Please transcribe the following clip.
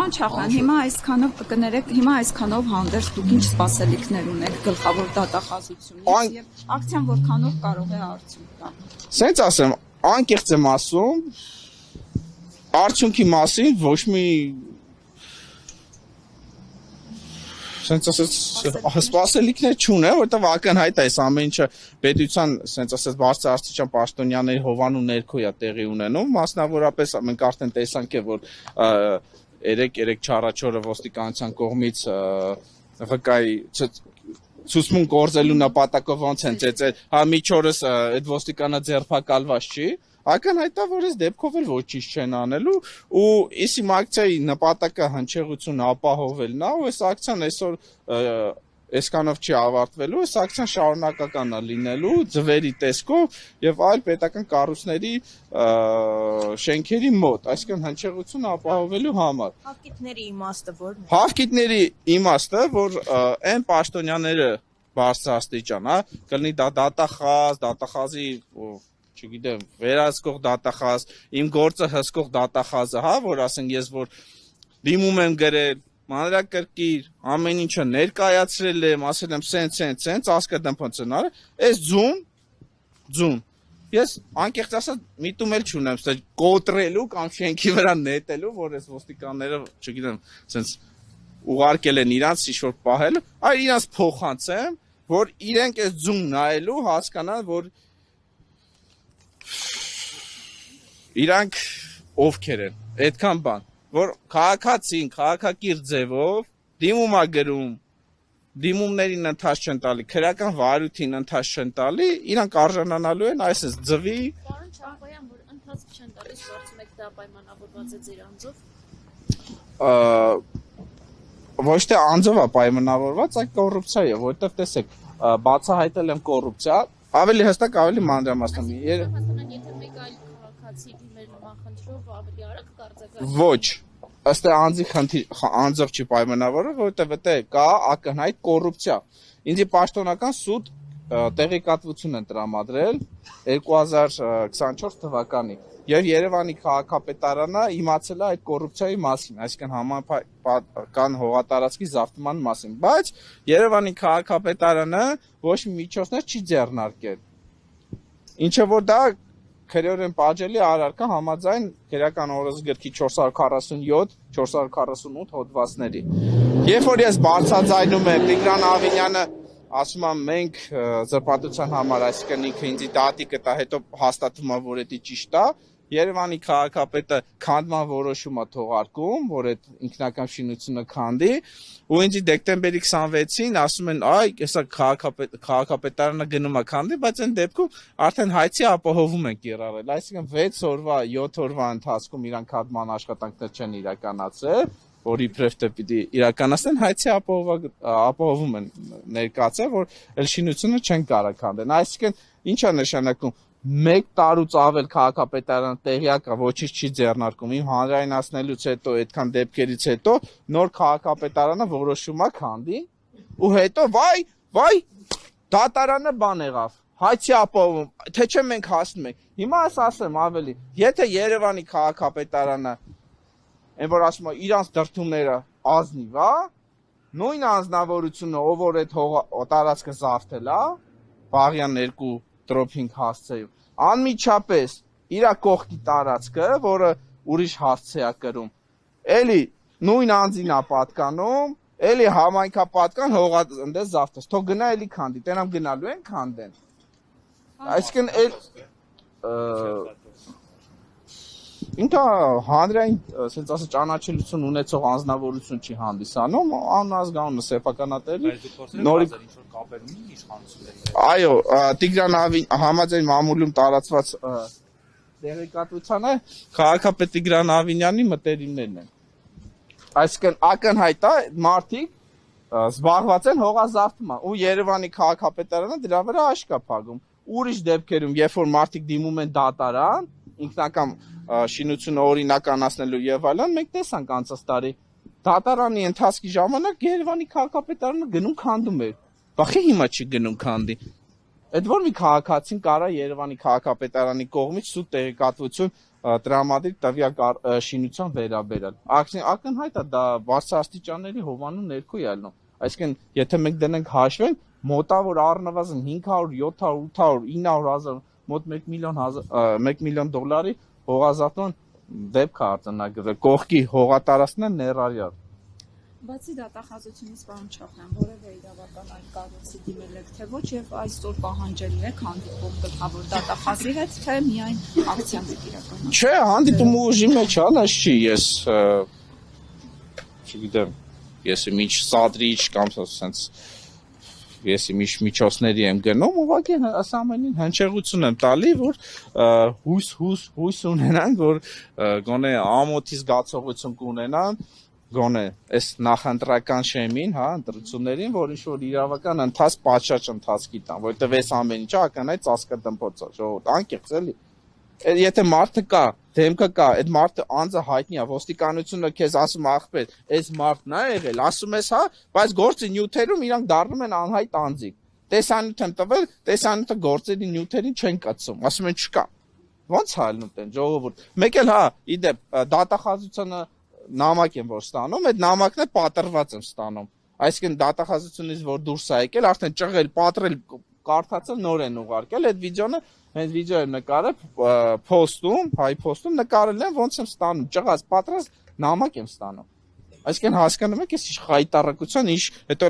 Պարոն Չախյան, հիմա այսքանով կներեք, հիմա այսքանով հանդերձ դուք ինչ սպասելիքներ ունեք գլխավոր դատախազությունից եւ ակցիան որքանով կարող է արդյունք տալ։ Սենց ասեմ, անկեղծ եմ ասում, արդյունքի մասին ոչ մի սենց ասած սպասելիքներ չունեմ, որտեղ ակնհայտ է այս ամեն ինչը պետության սենց ասած բարձրաստիճան պաշտոնյաների հովանու ներքո է տեղի ունենում, մասնավորապես մենք արդեն տեսանք է, որ երեք չառաջորը ոստիկանության կողմից ղկայի ցուցմունք գործելու նպատակով ոնց են ծեծել, հա միջորս այդ ոստիկանը ձերբակալված չի, ակնհայտ է, որ այս դեպքով էլ ոչինչ չեն անելու ու իսիմ ակցիայի նպատակը հնչեղություն ապահովելն է ու այս ակցիան այսօր այսքանով չի ավարտվելու, այս ակցիան շարունակական է լինելու ձվերի տեսքով եւ այլ պետական կառույցների շենքերի մոտ, այսինքն հնչեղությունը ապահովելու համար։ Հավկիթների իմաստը ո՞րն է։ Հավկիթների իմաստը, որ այն պաշտոնյաները բարձրաստիճան, հա, կլինի դա դատախազի չգիտեմ, վերահսկող դատախազ, իմ գործը հսկող դատախազը, հա, որ ասենք ես որ դիմում եմ գրել, մանրակրկիր, ամեն ինչը ներկայացրել եմ, ասել եմ սենց, ասկադմփնցնալ, այս ձուն, ես անկեղծ ասած միտում էլ չունեմ, ստեղ կոտրելու կամ շենքի վրա նետելու, որ այս ոստիկանները, չգիտեմ, սենց ուղարկել են իրանց ինչ-որ պահելու, այլ իրանց փոխանցեմ, որ իրենք այս ձուն նայելու հասկանան, որ իրանք ովքեր են, այդքան բան, որ քաղաքացին, քաղաքակիրթ ձևով դիմում է գրում, դիմումներին ընթաց չեն տալի, քրեական վարույթին ընթաց չեն տալի, իրանք արժանանալու են այսպես ձվի։ Պարոն Չախոյան, որ ընթաց չեն տալիս, կարծում եք դա պայմանավորված է ձեր անձով։ Ոչ թե անձով է պայմանավորված, այլ կոռուպցիա է, որտեղ տեսեք, բացահայտել եմ կոռուպցիա, ավելի հստակ, ավելի մանրամասն։ Հասկանան, եթե մեկ այլ քաղաքացի դիմեր նման խնդրով ավելի արագ կարձակը։ Ոչ, ըստ անձով չի պայմանավորը, որովհետև դա կա ակնհայտ կոռուպցիա։ Ինձ պաշտոնական սուտ տեղեկատվություն են տրամադրել 2024 թվականի եւ Երևանի քաղաքապետարանը իմացել է այդ կոռուպցիայի մասին, այսինքն համապատասխան հողատարածքի զավթման մասին, բայց Երևանի քաղաքապետարանը ոչ մի միջոցներ չի ձեռնարկել։ Ինչը որ դա քրեորեն պատժելի առարկա համաձայն քրեական օրենսգրքի 447-448 հոդվածների։ Երբ որ ես բարձրաձայնում եմ Տիգրան Ավինյանը ասում եմ մենք զրպարտության համար, այսինքն ինքը ինձ դատի կտա, հետո հաստատվում է, որ դա ճիշտ է, Երևանի քաղաքապետը քանդման որոշում է թողարկում, որ այդ ինքնական շինությունը քանդի, ու ինձ դեկտեմբերի 26-ին ասում են, այ, հեսա քաղաքապետարանը գնում է քանդի, բայց այն դեպքում արդեն հայցի ապահովում են կիրառել, այսինքն 6 օրվա, 7 օրվա ընթացքում իրանք քանդման աշխատանքներ չեն իրականացրել, որ իբրև թե պիտի իրականացնեն, հայցի ապահովում են ներկայացել, որ էլ շինությունը չեն կարող քանդեն, այսինքն ինչ է նշանակում 1 տարուց ավել քաղաքապետարանը տեղյակ է, ոչինչ չի ձեռնարկում, իմ հանրայնացնելուց հետո, այդքան դեպքերից հետո նոր քաղաքապետարանը որոշում է քանդի, ու հետո վայ, դատարանը բան եղավ, հայցի ապահովում, թե չէ մենք հասնում ենք։ Հիմա ասեմ ավելի, եթե Երևանի քաղաքապետարանը, այն որ ասում է իրանց դրդումները ազնիվ է, նույն անձնավորությունը, ով որ այդ տարածքը զավթել է, Բաղյան 2 տրոփինգ հասցեով, անմիջապես իրա կողքի տարածքը, որը ուրիշ հասցե է կրում, էլի նույն անձին է պատկանում, էլի համայնքա պատկան հողանդես զավթես, թող գնա էլի քանդի, տենամ գնալու են քանդեն։ Այսինքն ինքը հանրային, ասենց ասած ճանաչելիություն ունեցող անձնավորություն չի հանդիսանում, անազգանունը սեփականատերի նորի Այո, Տիգրան համաձայն մամուլում տարածված տեղեկատվությանը քաղաքապետ Տիգրան Ավինյանի մտերիմներն են։ Այսինքն ակնհայտ է մարդիկ զբաղված են հողազավթման ու Երևանի քաղաքապետարանը դրա վրա աշկ է փակում։ Ուրիշ դեպքերում, երբ որ մարդիկ դիմում են դատարան, ինքնական շինությունը օրինականացնելու եւ այլն, մենք տեսանք անցած տարի դատարանի ընթացքի ժամանակ Երևանի քաղաքապետարանը գնում քանդում էր։ Բախի հիմա չի գնում քանդի։ Այդ որ մի քաղաքացին կարա Երևանի քաղաքապետարանի կողմից սուտ տեղեկատվություն տրամադրի տվյալ շինության վերաբերյալ։ Ակնհայտ է դա բարձրաստիճանների հովանու ներքո է ելնում։ Այսինքն, եթե մենք դնենք հաշվենք, մոտավոր առնվազն 500, 700, 800, 900,000, մոտ 1 միլիոն դոլարի հողազատման դեպք է արձանագրվել, կողքի հողատարածքն է ներառյալ։ Բացի դատախազությունից, պարոն Չախյան, որևէ իրավական այլ կառույցի դիմել եք, թե ոչ, եւ այսօր պահանջել եք հանդիպում գլխավոր դատախազի հետ, թե միայն ակցիան եք իրականացնում։ Չէ, հանդիպումը ուժի մեջ է, այս չի, ես չգիտեմ, ես միջ սադրիչ կամ ասենց ես միջոցների եմ գնում, ուղղակի այս ամենին հնչեղություն եմ տալի, որ հույս ունենան, որ գոնե ամոթի զգացողություն կունենան, գոնե այս նախընտրական շեմին, հա, ընտրություններին, որ ինչ-որ իրավական պատշաճ ընթացքի տան, որովհետև այս ամեն ինչը ակնհայտ ծածկադմփոց է, ժողովուրդ, անկեղծ էլի։ Եթե մարդը կա, դեմքը կա, այդ մարդը անձը հայտնի է, ոստիկանությունը քեզ ասում ախպեր, այս մարդն է եղել, ասում ես, հա, բայց գործի նյութերում իրանք դառնում են անհայտ անձիկ։ Տեսանյութ եմ տվել, տեսանյութը գործերի նյութերին չեն կցում, ասում են չկա։ Ոնց հալնում են, ժողովուրդ։ Մեկ էլ հա, իդեպ դատախազությունը նամակ եմ որ ստանում, այդ նամակն է պատրված եմ ստանում։ Այսինքն դատախազությունից որ դուրս է եկել, արդեն ճղել, պատրել, կարդացել, նոր են ուղարկել, այդ վիդեոնը հենց վիդեո եմ նկարել post-ում, հայ post-ում նկարել եմ, ոնց եմ ստանում, ճղած, պատրած նամակ եմ ստանում։ Այսինքն հասկանում եք, ես ինչ խայտարակության, ինչ հետո